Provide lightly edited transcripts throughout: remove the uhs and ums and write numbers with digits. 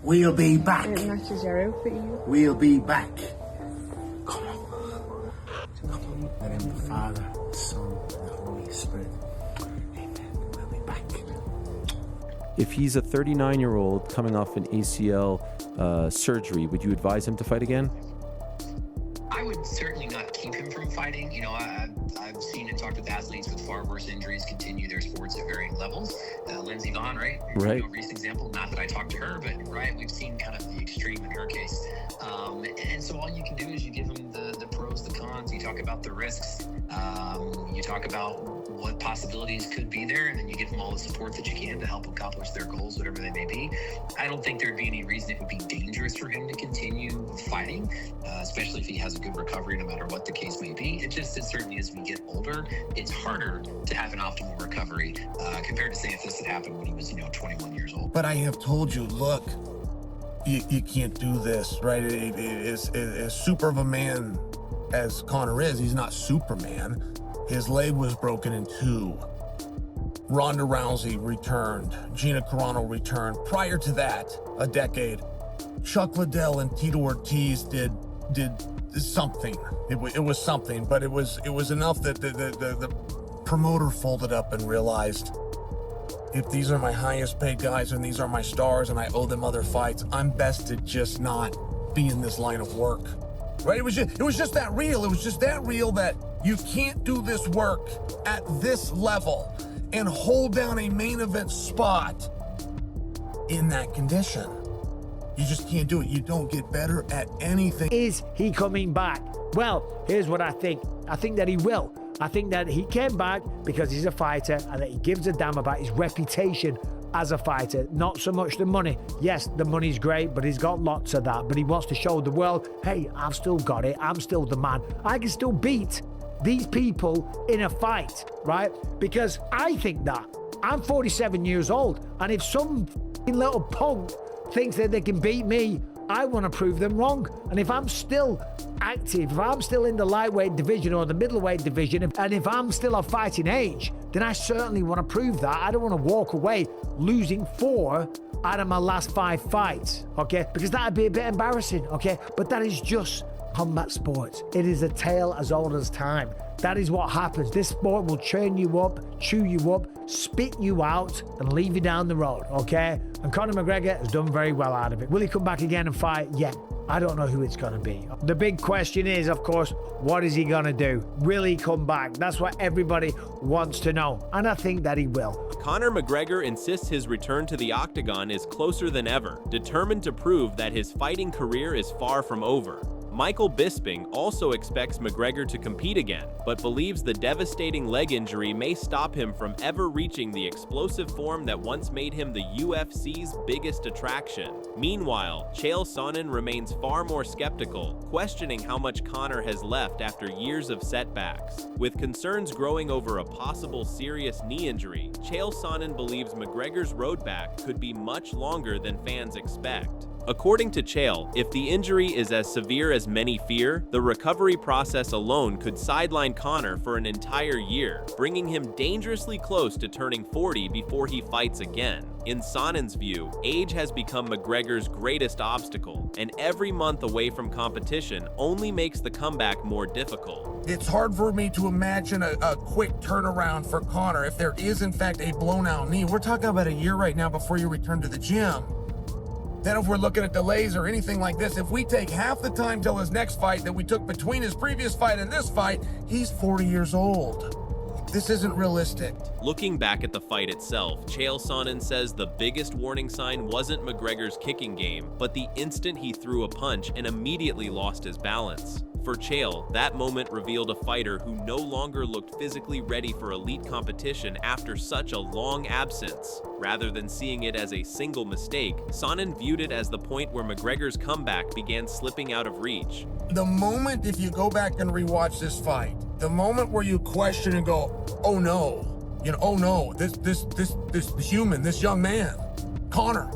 We'll be back. It matches your outfit, you. We'll be back. Come on. Come on. In the name of the Father, the Son, and the Holy Spirit. Amen. We'll be back. If he's a 39-year-old coming off an ACL surgery, would you advise him to fight again? I would certainly not keep him from fighting. You know, I've seen and talked with athletes with far worse injuries continue their sports at varying levels. Lindsey Vonn, right? Right. You know, recent example, not that I talked to her, but right, we've seen kind of the extreme in her case. And so all you can do is you give them the pros, the cons. You talk about the risks. You talk about what possibilities could be there, and then you give them all the support that you can to help accomplish their goals, whatever they may be. I don't think there'd be any reason it would be dangerous for him to continue fighting, especially if he has a good recovery, no matter what the case may be. It just is certainly as we get older, it's harder to have an optimal recovery compared to, say, if this had happened when he was, 21 years old. But I have told you, look, you can't do this, right? As super of a man as Conor is, he's not Superman. His leg was broken in two. Ronda Rousey returned. Gina Carano returned. Prior to that, a decade, Chuck Liddell and Tito Ortiz did something. It was something, but it was enough that the promoter folded up and realized, if these are my highest paid guys and these are my stars and I owe them other fights, I'm best to just not be in this line of work. Right? It was just that real. It was just that real that you can't do this work at this level and hold down a main event spot in that condition. You just can't do it. You don't get better at anything. Is he coming back? Well, here's what I think. I think that he will. I think that he came back because he's a fighter and that he gives a damn about his reputation as a fighter, not so much the money. Yes, the money's great, but he's got lots of that. But he wants to show the world, hey, I've still got it. I'm still the man. I can still beat these people in a fight, right? Because I think that. I'm 47 years old, and if some little punk thinks that they can beat me, I want to prove them wrong. And if I'm still active, if I'm still in the lightweight division or the middleweight division, and if I'm still of fighting age, then I certainly want to prove that. I don't want to walk away losing 4 out of my last 5 fights, okay? Because that would be a bit embarrassing, okay? But that is just combat sports. It is a tale as old as time. That is what happens. This sport will churn you up, chew you up, spit you out, and leave you down the road, okay? And Conor McGregor has done very well out of it. Will he come back again and fight? Yeah. I don't know who it's going to be. The big question is, of course, what is he going to do? Will he come back? That's what everybody wants to know. And I think that he will. Conor McGregor insists his return to the Octagon is closer than ever, determined to prove that his fighting career is far from over. Michael Bisping also expects McGregor to compete again, but believes the devastating leg injury may stop him from ever reaching the explosive form that once made him the UFC's biggest attraction. Meanwhile, Chael Sonnen remains far more skeptical, questioning how much Conor has left after years of setbacks. With concerns growing over a possible serious knee injury, Chael Sonnen believes McGregor's road back could be much longer than fans expect. According to Chael, if the injury is as severe as many fear, the recovery process alone could sideline Conor for an entire year, bringing him dangerously close to turning 40 before he fights again. In Sonnen's view, age has become McGregor's greatest obstacle, and every month away from competition only makes the comeback more difficult. It's hard for me to imagine a quick turnaround for Conor if there is in fact a blown out knee. We're talking about a year right now before you return to the gym. Then if we're looking at delays or anything like this, if we take half the time till his next fight that we took between his previous fight and this fight, he's 40 years old. This isn't realistic. Looking back at the fight itself, Chael Sonnen says the biggest warning sign wasn't McGregor's kicking game, but the instant he threw a punch and immediately lost his balance. For Chael, that moment revealed a fighter who no longer looked physically ready for elite competition after such a long absence. Rather than seeing it as a single mistake, Sonnen viewed it as the point where McGregor's comeback began slipping out of reach. The moment, if you go back and rewatch this fight, the moment where you question and go, oh no, oh no, this human, this young man, Conor,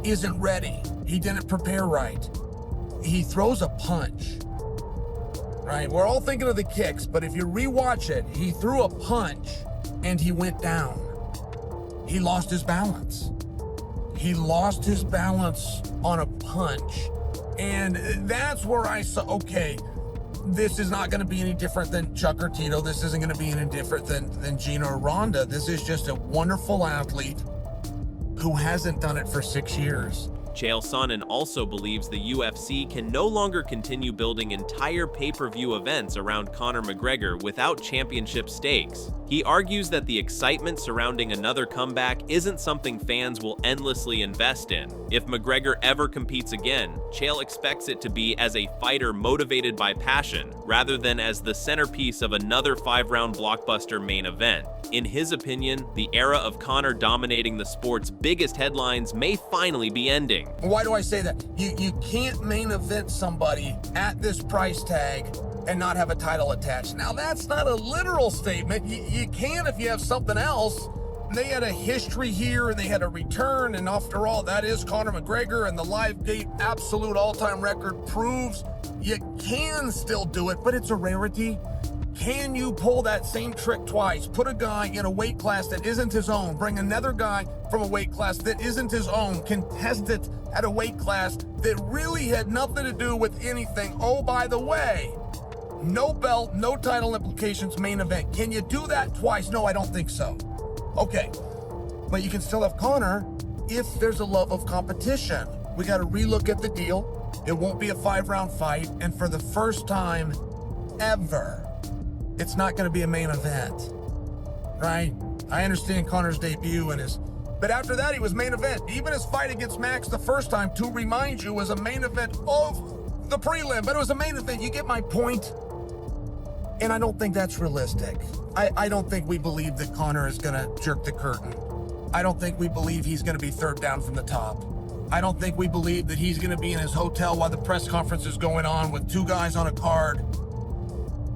isn't ready. He didn't prepare right. He throws a punch, right? We're all thinking of the kicks, but if you rewatch it, he threw a punch and he went down. He lost his balance. He lost his balance on a punch. And that's where I saw, okay, this is not going to be any different than Chuck or Tito. This isn't going to be any different than Gina or Ronda. This is just a wonderful athlete who hasn't done it for 6 years. Chael Sonnen also believes the UFC can no longer continue building entire pay-per-view events around Conor McGregor without championship stakes. He argues that the excitement surrounding another comeback isn't something fans will endlessly invest in. If McGregor ever competes again, Chael expects it to be as a fighter motivated by passion, rather than as the centerpiece of another 5-round blockbuster main event. In his opinion, the era of Conor dominating the sport's biggest headlines may finally be ending. Why do I say that? You can't main event somebody at this price tag and not have a title attached. Now, that's not a literal statement. You can if you have something else. They had a history here, and they had a return, and after all, that is Conor McGregor, and the live gate absolute all-time record proves you can still do it, but it's a rarity. Can you pull that same trick twice? Put a guy in a weight class that isn't his own, bring another guy from a weight class that isn't his own, contest it at a weight class that really had nothing to do with anything. Oh, by the way, no belt, no title implications, main event. Can you do that twice? No, I don't think so. Okay, but you can still have Conor if there's a love of competition. We got to relook at the deal. It won't be a 5-round fight, and for the first time ever, it's not going to be a main event, right? I understand Conor's debut but after that, he was main event. Even his fight against Max the first time, to remind you, was a main event of the prelim, but it was a main event. You get my point? And I don't think that's realistic. I don't think we believe that Conor is going to jerk the curtain. I don't think we believe he's going to be third down from the top. I don't think we believe that he's going to be in his hotel while the press conference is going on with 2 guys on a card.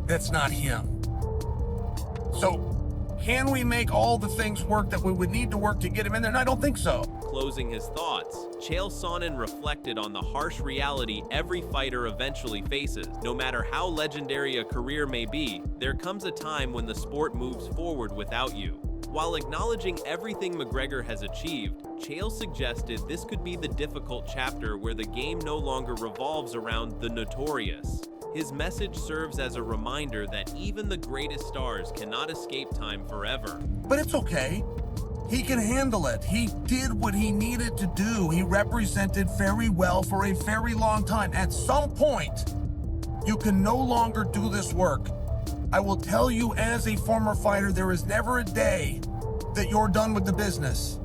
That's not him. So, can we make all the things work that we would need to work to get him in there? And I don't think so. Closing his thoughts, Chael Sonnen reflected on the harsh reality every fighter eventually faces. No matter how legendary a career may be, there comes a time when the sport moves forward without you. While acknowledging everything McGregor has achieved, Chael suggested this could be the difficult chapter where the game no longer revolves around the Notorious. His message serves as a reminder that even the greatest stars cannot escape time forever. But it's okay. He can handle it. He did what he needed to do. He represented very well for a very long time. At some point, you can no longer do this work. I will tell you, as a former fighter, there is never a day that you're done with the business.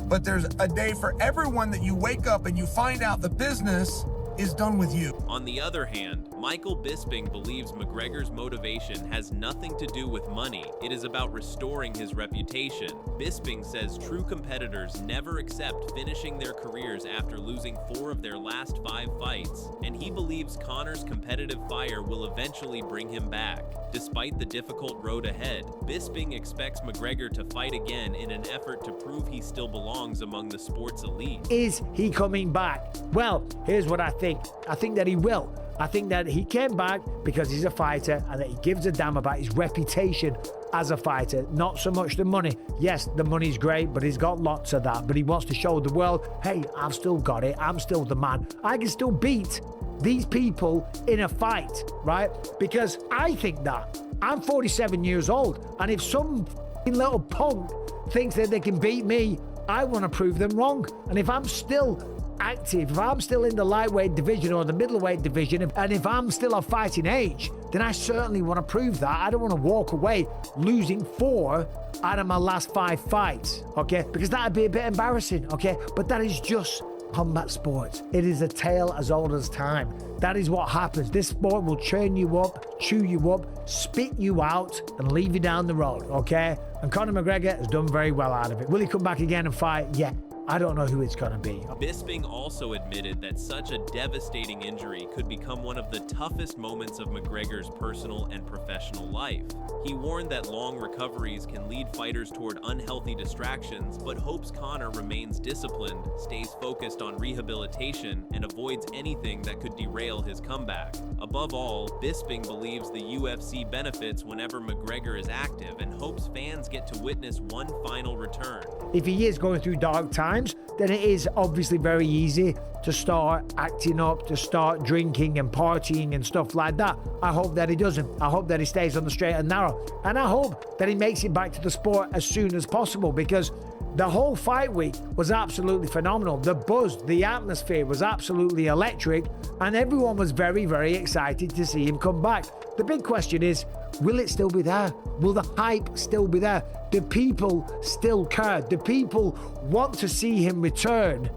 But there's a day for everyone that you wake up and you find out the business is done with you. On the other hand, Michael Bisping believes McGregor's motivation has nothing to do with money. It is about restoring his reputation. Bisping says true competitors never accept finishing their careers after losing 4 of their last 5 fights, and he believes Conor's competitive fire will eventually bring him back. Despite the difficult road ahead, Bisping expects McGregor to fight again in an effort to prove he still belongs among the sport's elite. Is he coming back? Well, here's what I think. I think that he will. I think that he came back because he's a fighter and that he gives a damn about his reputation as a fighter, not so much the money. Yes, the money's great, but he's got lots of that. But he wants to show the world, hey, I've still got it. I'm still the man. I can still beat these people in a fight, right? Because I think that. I'm 47 years old, and if some little punk thinks that they can beat me, I want to prove them wrong. And if I'm still active, if I'm still in the lightweight division or the middleweight division, and if I'm still of fighting age, then I certainly want to prove that. I don't want to walk away losing 4 out of my last 5 fights, okay? Because that'd be a bit embarrassing, okay? But that is just combat sports. It is a tale as old as time. That is what happens. This sport will churn you up, chew you up, spit you out, and leave you down the road, okay? And Conor McGregor has done very well out of it. Will he come back again and fight? Yeah. I don't know who it's going to be. Bisping also admitted that such a devastating injury could become one of the toughest moments of McGregor's personal and professional life. He warned that long recoveries can lead fighters toward unhealthy distractions, but hopes Conor remains disciplined, stays focused on rehabilitation, and avoids anything that could derail his comeback. Above all, Bisping believes the UFC benefits whenever McGregor is active and hopes fans get to witness one final return. If he is going through dark times, times, then it is obviously very easy to start acting up, to start drinking and partying and stuff like that. I hope that he doesn't. I hope that he stays on the straight and narrow. And I hope that he makes it back to the sport as soon as possible, because the whole fight week was absolutely phenomenal. The buzz, the atmosphere was absolutely electric, and everyone was very, very excited to see him come back. The big question is, will it still be there? Will the hype still be there? Do people still care? Do people want to see him return?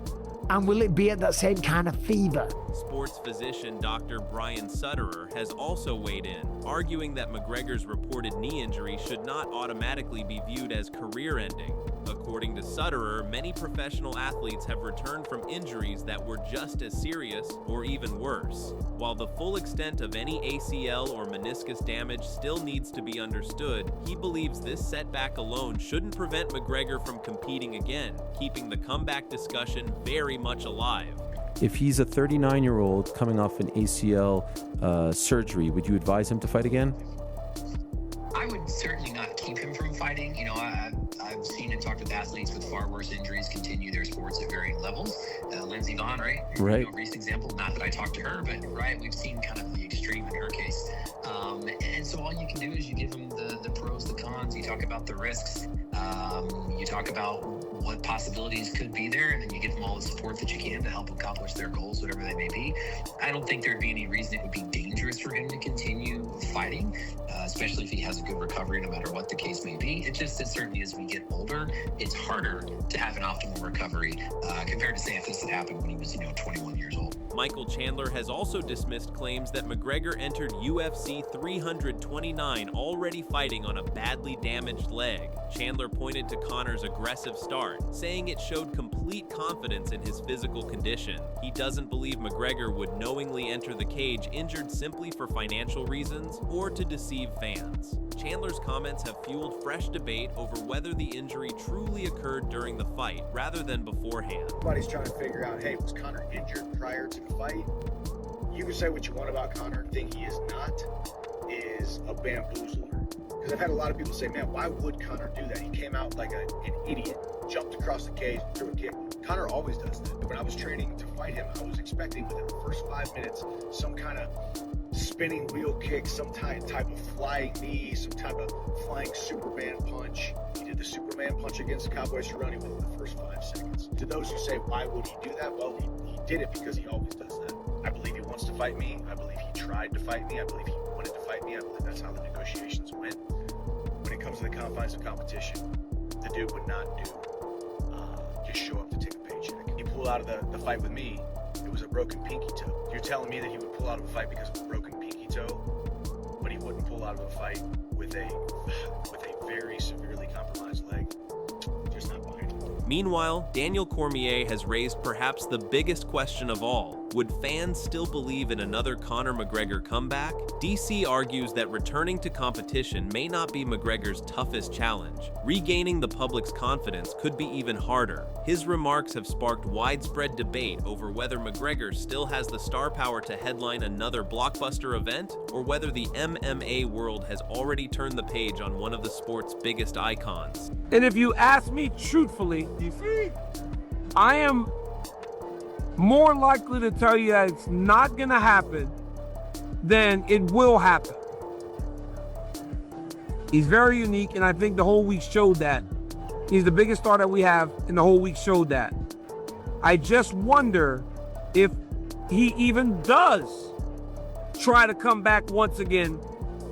And will it be at that same kind of fever? Sports physician Dr. Brian Sutterer has also weighed in, arguing that McGregor's reported knee injury should not automatically be viewed as career-ending. According to Sutterer, many professional athletes have returned from injuries that were just as serious or even worse. While the full extent of any ACL or meniscus damage still needs to be understood, he believes this setback alone shouldn't prevent McGregor from competing again, keeping the comeback discussion very much alive. If he's a 39-year-old coming off an ACL surgery, would you advise him to fight again? I would certainly not keep him from fighting. You know, I've seen and talked with athletes with far worse injuries continue their sports at varying levels. Lindsey Vonn, right? Right. You know, recent example, not that I talked to her, but right, we've seen kind of the extreme in her case. And so all you can do is you give them the pros, the cons. You talk about the risks. You talk about what possibilities could be there, and then you give them all the support that you can to help accomplish their goals, whatever they may be. I don't think there'd be any reason it would be dangerous for him to continue fighting, especially if he has a good recovery, no matter what the case may be. It's just that certainly as we get older, it's harder to have an optimal recovery compared to, say, if this had happened when he was, 21 years old. Michael Chandler has also dismissed claims that McGregor entered UFC 329 already fighting on a badly damaged leg. Chandler pointed to Conor's aggressive start, saying it showed complete confidence in his physical condition. He doesn't believe McGregor would knowingly enter the cage injured simply for financial reasons or to deceive fans. Chandler's comments have fueled fresh debate over whether the injury truly occurred during the fight rather than beforehand. Everybody's trying to figure out, hey, was Conor injured prior to the fight? You can say what you want about Conor. The thing he is not is a bamboozler. Because I've had a lot of people say, man, why would Conor do that? He came out like an idiot, jumped across the cage, threw a kick. Conor always does that. When I was training to fight him, I was expecting within the first 5 minutes some kind of spinning wheel kick, some type of flying knee, some type of flying Superman punch. He did the Superman punch against Cowboy Cerrone within the first 5 seconds. To those who say, why would he do that? Well, he did it because he always does that. I believe he wants to fight me. I believe he tried to fight me. I believe he wanted to fight me. I believe that's how the negotiations went. When it comes to the confines of competition, the dude would not do just show up to take a paycheck. He pulled out of the fight with me. It was a broken pinky toe. You're telling me that he would pull out of a fight because of a broken pinky toe, but he wouldn't pull out of a fight with a very severely compromised leg? Just not buying it. Meanwhile, Daniel Cormier has raised perhaps the biggest question of all. Would fans still believe in another Conor McGregor comeback? DC argues that returning to competition may not be McGregor's toughest challenge. Regaining the public's confidence could be even harder. His remarks have sparked widespread debate over whether McGregor still has the star power to headline another blockbuster event, or whether the MMA world has already turned the page on one of the sport's biggest icons. And if you ask me truthfully, I am more likely to tell you that it's not going to happen than it will happen. He's very unique, and I think the whole week showed that. He's the biggest star that we have, and the whole week showed that. I just wonder if he even does try to come back once again.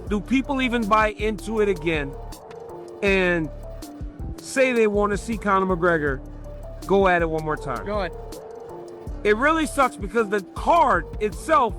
Do people even buy into it again and say they want to see Conor McGregor go at it one more time? Go ahead. It really sucks because the card itself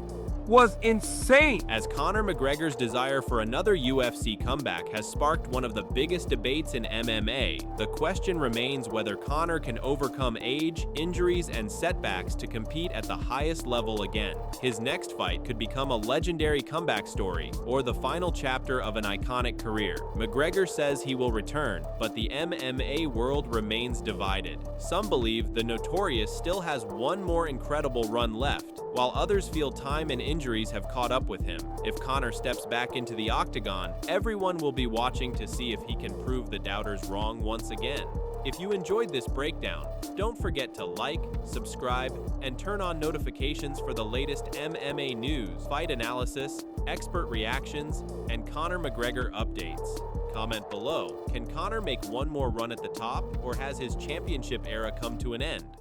was insane. As Conor McGregor's desire for another UFC comeback has sparked one of the biggest debates in MMA, the question remains whether Conor can overcome age, injuries, and setbacks to compete at the highest level again. His next fight could become a legendary comeback story, or the final chapter of an iconic career. McGregor says he will return, but the MMA world remains divided. Some believe the Notorious still has one more incredible run left, while others feel time and injuries have caught up with him. If Conor steps back into the Octagon, everyone will be watching to see if he can prove the doubters wrong once again. If you enjoyed this breakdown, don't forget to like, subscribe, and turn on notifications for the latest MMA news, fight analysis, expert reactions, and Conor McGregor updates. Comment below, can Conor make one more run at the top, or has his championship era come to an end?